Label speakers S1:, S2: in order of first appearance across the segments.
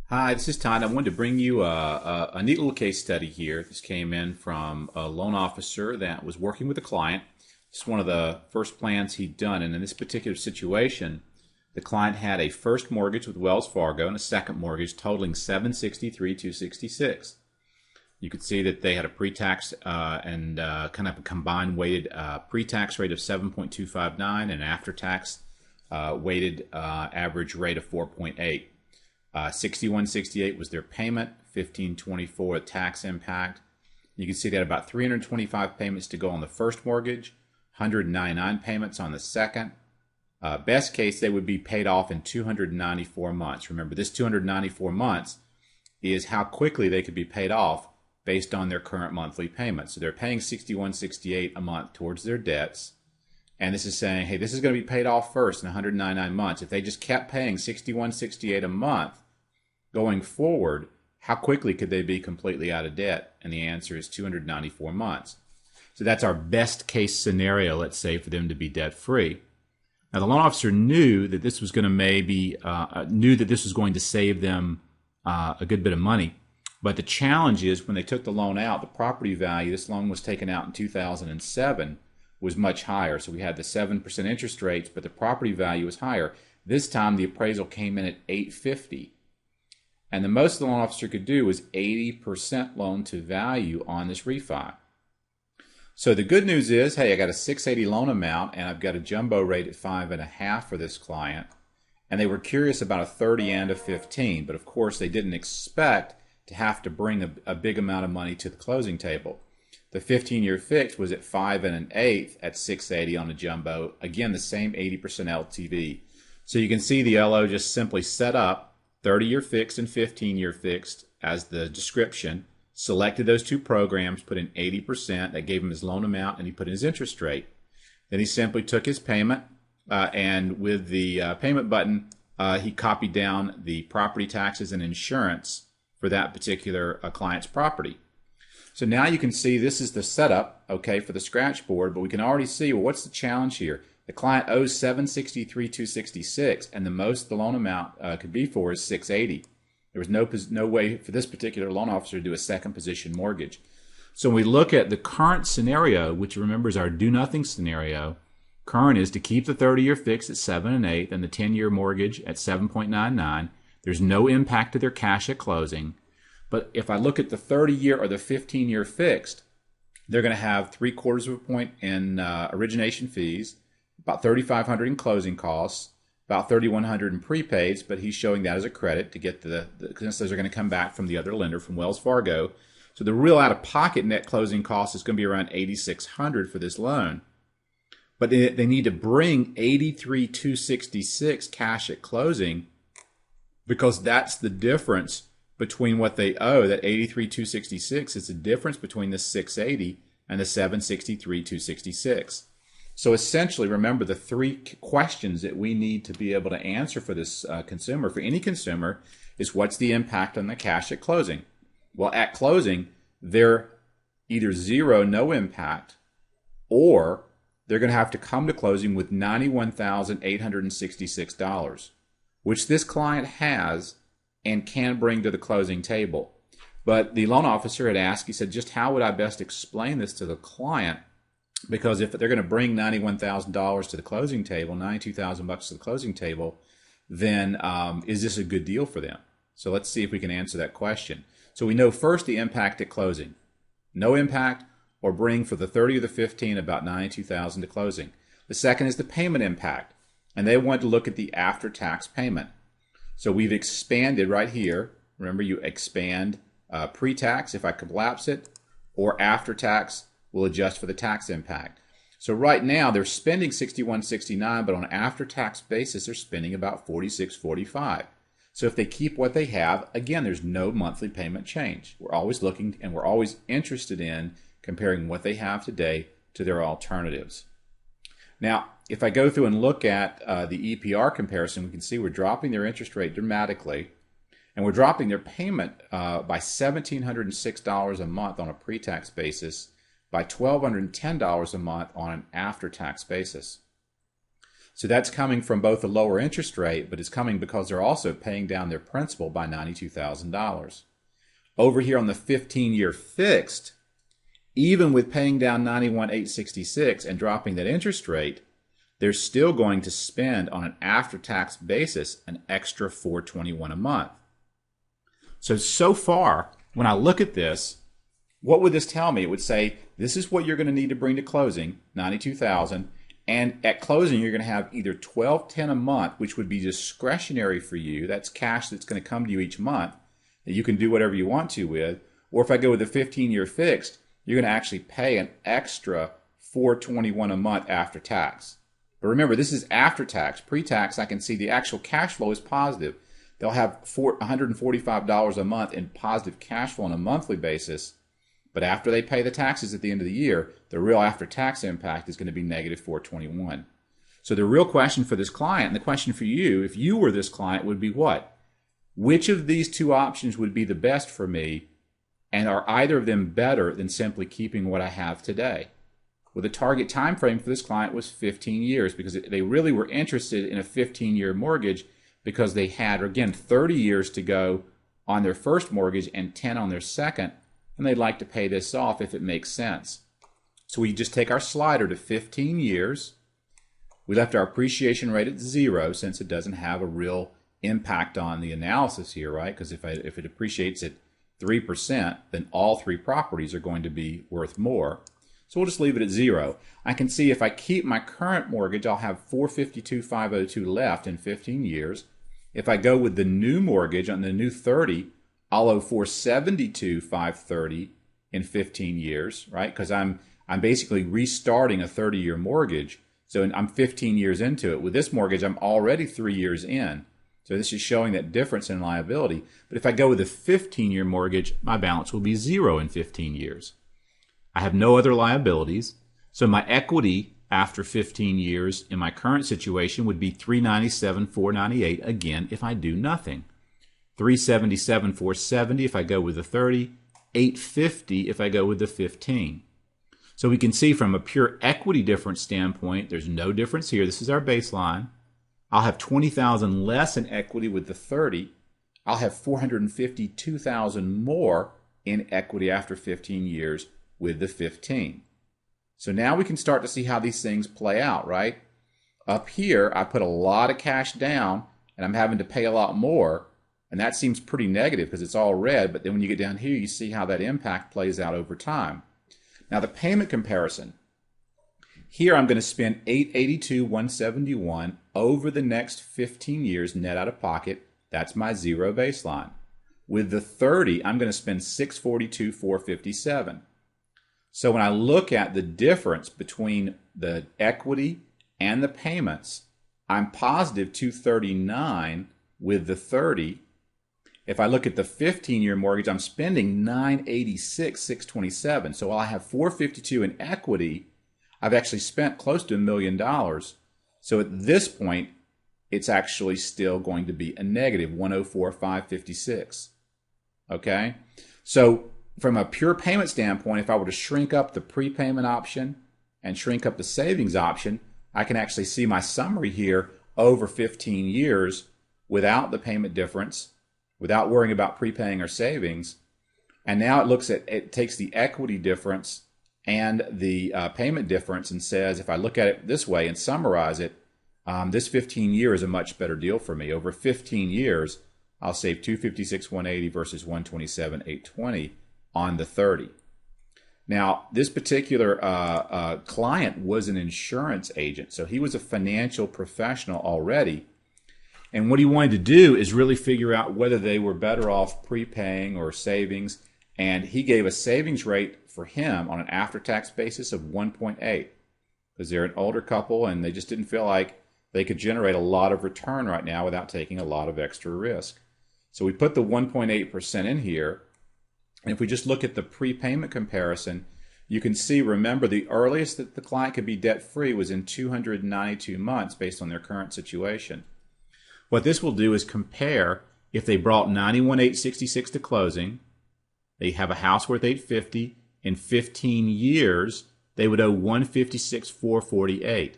S1: Hi, this is Todd. I wanted to bring you a neat little case study here. This came in from a loan officer that was working with a client. It's one of the first plans he'd done, and in this particular situation, the client had a first mortgage with Wells Fargo and a second mortgage totaling $763,266. You could see that they had a pre-tax and kind of a combined weighted pre-tax rate of 7.259 and an after-tax weighted average rate of 4.8. 6168 was their payment, 1524 tax impact. You can see they had about 325 payments to go on the first mortgage, 199 payments on the second. Best case, they would be paid off in 294 months. Remember, this 294 months is how quickly they could be paid off based on their current monthly payments. So they're paying 6168 a month towards their debts. And this is saying, hey, this is going to be paid off first in 199 months. If they just kept paying 6168 a month going forward, how quickly could they be completely out of debt? And the answer is 294 months. So that's our best case scenario, let's say, for them to be debt free. Now, the loan officer knew that this was going to save them a good bit of money. But the challenge is when they took the loan out, the property value, this loan was taken out in 2007, was much higher. So we had the 7% interest rates, but the property value was higher. This time the appraisal came in at $850. And the most the loan officer could do was 80% loan to value on this refi. So the good news is, hey, I got a 680 loan amount and I've got a jumbo rate at 5.5 for this client. And they were curious about a 30 and a 15, but of course they didn't expect to have to bring a big amount of money to the closing table. The 15-year fix was at 5 1/8 at 680 on a jumbo. Again, the same 80% LTV. So you can see the LO just simply set up 30-year fixed and 15-year fixed as the description, selected those two programs, put in 80%, that gave him his loan amount, and he put in his interest rate. Then he simply took his payment, and with the payment button, he copied down the property taxes and insurance for that particular client's property. So now you can see this is the setup, okay, for the scratch board, but we can already see, well, what's the challenge here? The client owes $763,266, and the most the loan amount could be for is $680. There was no way for this particular loan officer to do a second position mortgage. So when we look at the current scenario, which remember is our do-nothing scenario, current is to keep the 30-year fix at 7 1/8 and the 10-year mortgage at 7.99. There's no impact to their cash at closing. But if I look at the 30-year or the 15-year fixed, they're going to have 3/4 of a point in origination fees, about $3,500 in closing costs, about $3,100 in prepaids, but he's showing that as a credit to get since those are going to come back from the other lender, from Wells Fargo. So the real out-of-pocket net closing cost is going to be around $8,600 for this loan. But they need to bring $83,266 cash at closing because that's the difference between what they owe. That $83,266 is the difference between the $680 and the $763,266. So essentially, remember the three questions that we need to be able to answer for this consumer, for any consumer, is what's the impact on the cash at closing? Well, at closing, they're either zero, no impact, or they're going to have to come to closing with $91,866, which this client has and can bring to the closing table. But the loan officer had asked, he said, just how would I best explain this to the client? Because if they're going to bring $91,000 to the closing table, $92,000 to the closing table, then is this a good deal for them? So let's see if we can answer that question. So we know first the impact at closing. No impact, or bring for the 30 or the 15 about $92,000 to closing. The second is the payment impact, and they want to look at the after-tax payment. So we've expanded right here. Remember, you expand pre-tax if I collapse it, or after-tax will adjust for the tax impact. So right now they're spending $61.69, but on an after-tax basis they're spending about $46.45. So if they keep what they have, again, there's no monthly payment change. We're always looking and we're always interested in comparing what they have today to their alternatives. Now, if I go through and look at the EPR comparison, we can see we're dropping their interest rate dramatically, and we're dropping their payment by $1,706 a month on a pre-tax basis, by $1,210 a month on an after-tax basis. So that's coming from both a lower interest rate, but it's coming because they're also paying down their principal by $92,000. Over here on the 15-year fixed, even with paying down $91,866 and dropping that interest rate, they're still going to spend on an after-tax basis an extra $421 a month. So far, when I look at this, what would this tell me? It would say, this is what you're going to need to bring to closing, $92,000, and at closing you're going to have either $1,210 a month, which would be discretionary for you. That's cash that's going to come to you each month that you can do whatever you want to with. Or if I go with the 15-year fixed, you're going to actually pay an extra $421 a month after tax. But remember, this is after tax. Pre-tax, I can see the actual cash flow is positive. They'll have $145 a month in positive cash flow on a monthly basis. But after they pay the taxes at the end of the year, the real after-tax impact is going to be negative $421. So the real question for this client, and the question for you, if you were this client, would be what? Which of these two options would be the best for me, and are either of them better than simply keeping what I have today? Well, the target time frame for this client was 15 years because they really were interested in a 15-year mortgage because they had, again, 30 years to go on their first mortgage and 10 on their second, and they'd like to pay this off if it makes sense. So we just take our slider to 15 years. We left our appreciation rate at 0 since it doesn't have a real impact on the analysis here, right? Because if it appreciates at 3%, then all three properties are going to be worth more. So we'll just leave it at 0. I can see if I keep my current mortgage, I'll have $452,502 left in 15 years. If I go with the new mortgage on the new 30, I'll owe $472,530 in 15 years, right? Because I'm basically restarting a 30-year mortgage. So I'm 15 years into it. With this mortgage, I'm already 3 years in. So this is showing that difference in liability. But if I go with a 15-year mortgage, my balance will be 0 in 15 years. I have no other liabilities. So my equity after 15 years in my current situation would be $397,498 again if I do nothing. $377,470 if I go with the 30, $850 if I go with the 15. So we can see from a pure equity difference standpoint, there's no difference here. This is our baseline. I'll have $20,000 less in equity with the 30. I'll have $452,000 more in equity after 15 years with the 15. So now we can start to see how these things play out, right? Up here, I put a lot of cash down, and I'm having to pay a lot more, and that seems pretty negative because it's all red, but then when you get down here, you see how that impact plays out over time. Now the payment comparison. Here I'm going to spend $882,171 over the next 15 years net out of pocket. That's my 0 baseline. With the 30, I'm going to spend $642,457. So when I look at the difference between the equity and the payments, I'm positive $239 with the 30. If I look at the 15-year mortgage, I'm spending $986,627. So while I have $452 in equity, I've actually spent close to $1 million. So at this point, it's actually still going to be a negative $104,556. Okay? So from a pure payment standpoint, if I were to shrink up the prepayment option and shrink up the savings option, I can actually see my summary here over 15 years without the payment difference, without worrying about prepaying or savings. And now it takes the equity difference and the payment difference and says, if I look at it this way and summarize it, this 15 year is a much better deal for me. Over 15 years, I'll save $256,180 versus $127,820 on the 30. Now, this particular client was an insurance agent, so he was a financial professional already. And what he wanted to do is really figure out whether they were better off prepaying or savings. And he gave a savings rate for him on an after-tax basis of 1.8 because they're an older couple and they just didn't feel like they could generate a lot of return right now without taking a lot of extra risk. So we put the 1.8% in here. And if we just look at the prepayment comparison, you can see, remember, the earliest that the client could be debt-free was in 292 months based on their current situation. What this will do is compare if they brought $91,866 to closing, they have a house worth $850, in 15 years they would owe $156,448.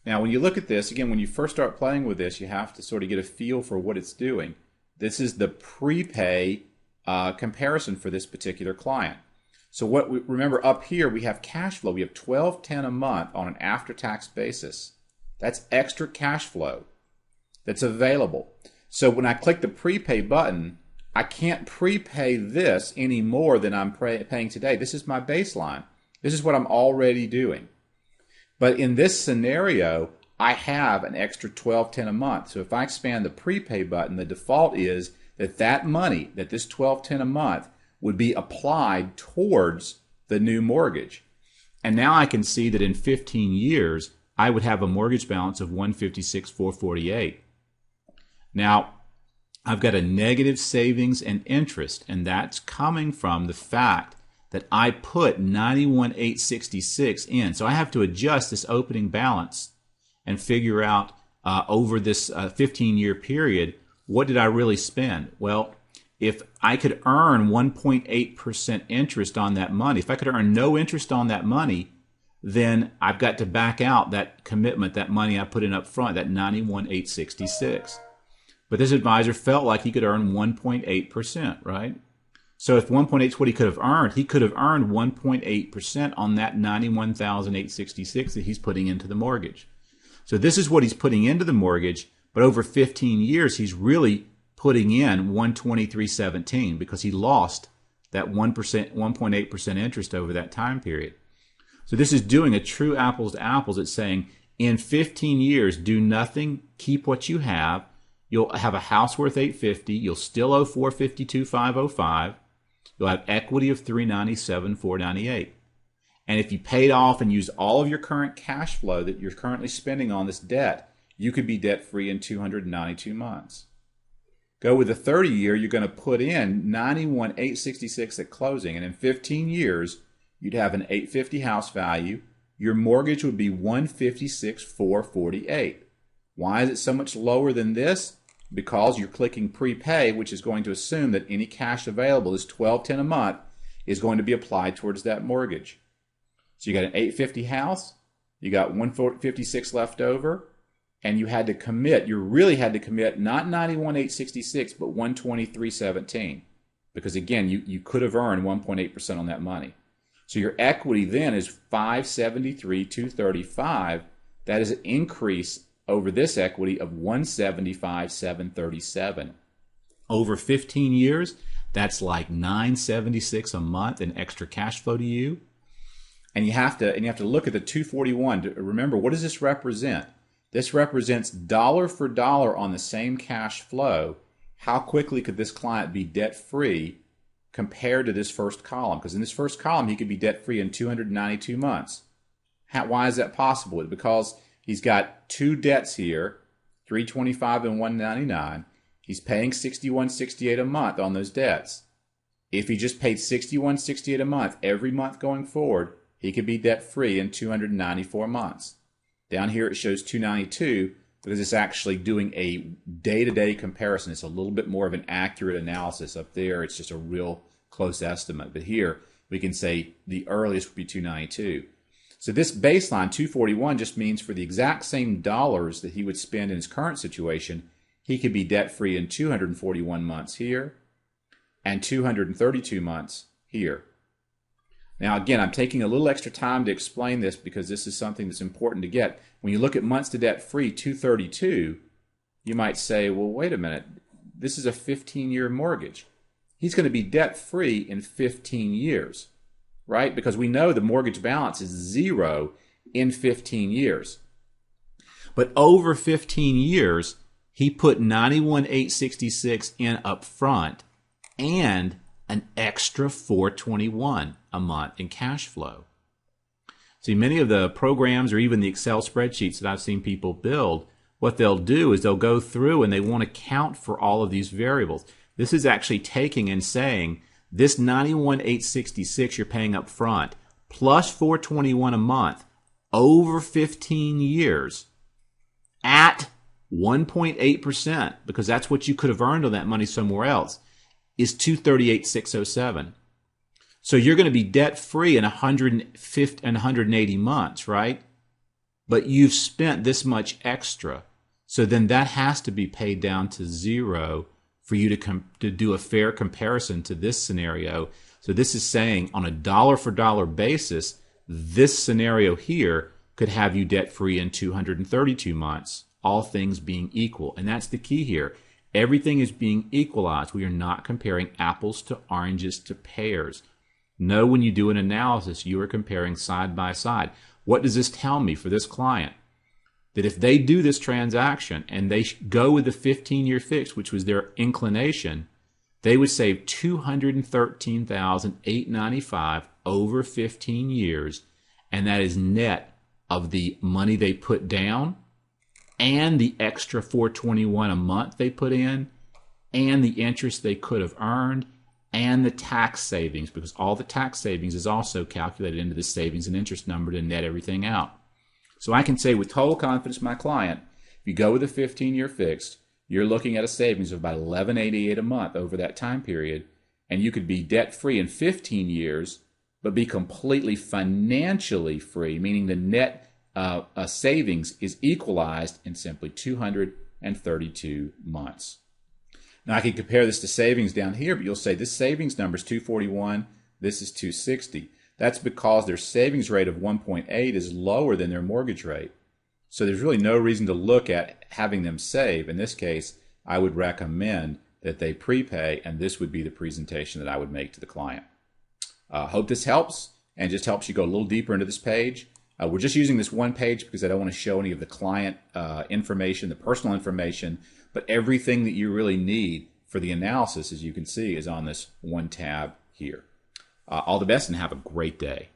S1: Now, when you look at this, again, when you first start playing with this, you have to sort of get a feel for what it's doing. This is the prepay comparison for this particular client. So remember up here we have cash flow. We have $12.10 a month on an after-tax basis. That's extra cash flow that's available. So when I click the prepay button, I can't prepay this any more than I'm paying today. This is my baseline. This is what I'm already doing. But in this scenario, I have an extra $12.10 a month. So if I expand the prepay button, the default is that money, that this $12.10 a month, would be applied towards the new mortgage. And now I can see that in 15 years, I would have a mortgage balance of $156,448. Now, I've got a negative savings and interest, and that's coming from the fact that I put $91,866 in. So I have to adjust this opening balance and figure out over this 15-year period, what did I really spend? Well, if I could earn 1.8% interest on that money, if I could earn no interest on that money, then I've got to back out that commitment, that money I put in up front, that $91,866. But this advisor felt like he could earn 1.8%, right? So if 1.8 is what he could have earned 1.8% on that $91,866 that he's putting into the mortgage. So this is what he's putting into the mortgage, but over 15 years, he's really putting in 123.17 because he lost that 1.8% interest over that time period. So this is doing a true apples to apples. It's saying in 15 years, do nothing, keep what you have. You'll have a house worth $850. You'll still owe $452,505. You'll have equity of $397,498. And if you paid off and used all of your current cash flow that you're currently spending on this debt, you could be debt-free in 292 months. Go with a 30-year, you're going to put in $91,866 at closing, and in 15 years, you'd have an $850 house value. Your mortgage would be $156,448. Why is it so much lower than this? Because you're clicking prepay, which is going to assume that any cash available, this $12.10 a month, is going to be applied towards that mortgage. So you got an $850 house, you got $156 left over, and you had to commit. You really had to commit not $91,866, but $123.17, because again, you could have earned 1.8% on that money. So your equity then is $573,235. That is an increase over this equity of $175,737. Over 15 years, that's like $976 a month in extra cash flow to you. And you have to look at the 241 to remember, what does this represent? This represents dollar for dollar on the same cash flow. How quickly could this client be debt-free compared to this first column? Because in this first column, he could be debt-free in 292 months. Why is that possible? Because he's got two debts here, $325 and $199. He's paying $61.68 a month on those debts. If he just paid $61.68 a month every month going forward, he could be debt-free in 294 months. Down here it shows 292 because it's actually doing a day-to-day comparison. It's a little bit more of an accurate analysis. Up there it's just a real close estimate. But here we can say the earliest would be 292. So this baseline, 241, just means for the exact same dollars that he would spend in his current situation, he could be debt-free in 241 months here and 232 months here. Now, again, I'm taking a little extra time to explain this because this is something that's important to get. When you look at months to debt-free, 232, you might say, well, wait a minute, this is a 15-year mortgage. He's going to be debt-free in 15 years, right? Because we know the mortgage balance is zero in 15 years. But over 15 years, he put $91,866 in up front and an extra $421 a month in cash flow. See, many of the programs or even the Excel spreadsheets that I've seen people build, what they'll do is they'll go through and they want to count for all of these variables. This is actually taking and saying this $91,866 you're paying up front plus $421 a month over 15 years at 1.8%, because that's what you could have earned on that money somewhere else, is $238,607. So you're going to be debt-free in 180 months, right? but you've spent this much extra. So then that has to be paid down to zero for you to do a fair comparison to this scenario. So this is saying on a dollar for dollar basis, this scenario here could have you debt free in 232 months, all things being equal. And that's the key here. Everything is being equalized. We are not comparing apples to oranges to pears. No, when you do an analysis, you are comparing side by side. What does this tell me for this client? That if they do this transaction and they go with the 15-year fix, which was their inclination, they would save $213,895 over 15 years, and that is net of the money they put down and the extra $421 a month they put in and the interest they could have earned and the tax savings, because all the tax savings is also calculated into the savings and interest number to net everything out. So I can say with total confidence to my client, if you go with a 15-year fixed, you're looking at a savings of about $1188 a month over that time period, and you could be debt-free in 15 years, but be completely financially free, meaning the net savings is equalized in simply 232 months. Now I can compare this to savings down here, but you'll say this savings number is 241, this is 260. That's because their savings rate of 1.8 is lower than their mortgage rate. So there's really no reason to look at having them save. In this case, I would recommend that they prepay, and this would be the presentation that I would make to the client. Hope this helps and just helps you go a little deeper into this page. We're just using this one page because I don't want to show any of the client information, the personal information, but everything that you really need for the analysis, as you can see, is on this one tab here. All the best and have a great day.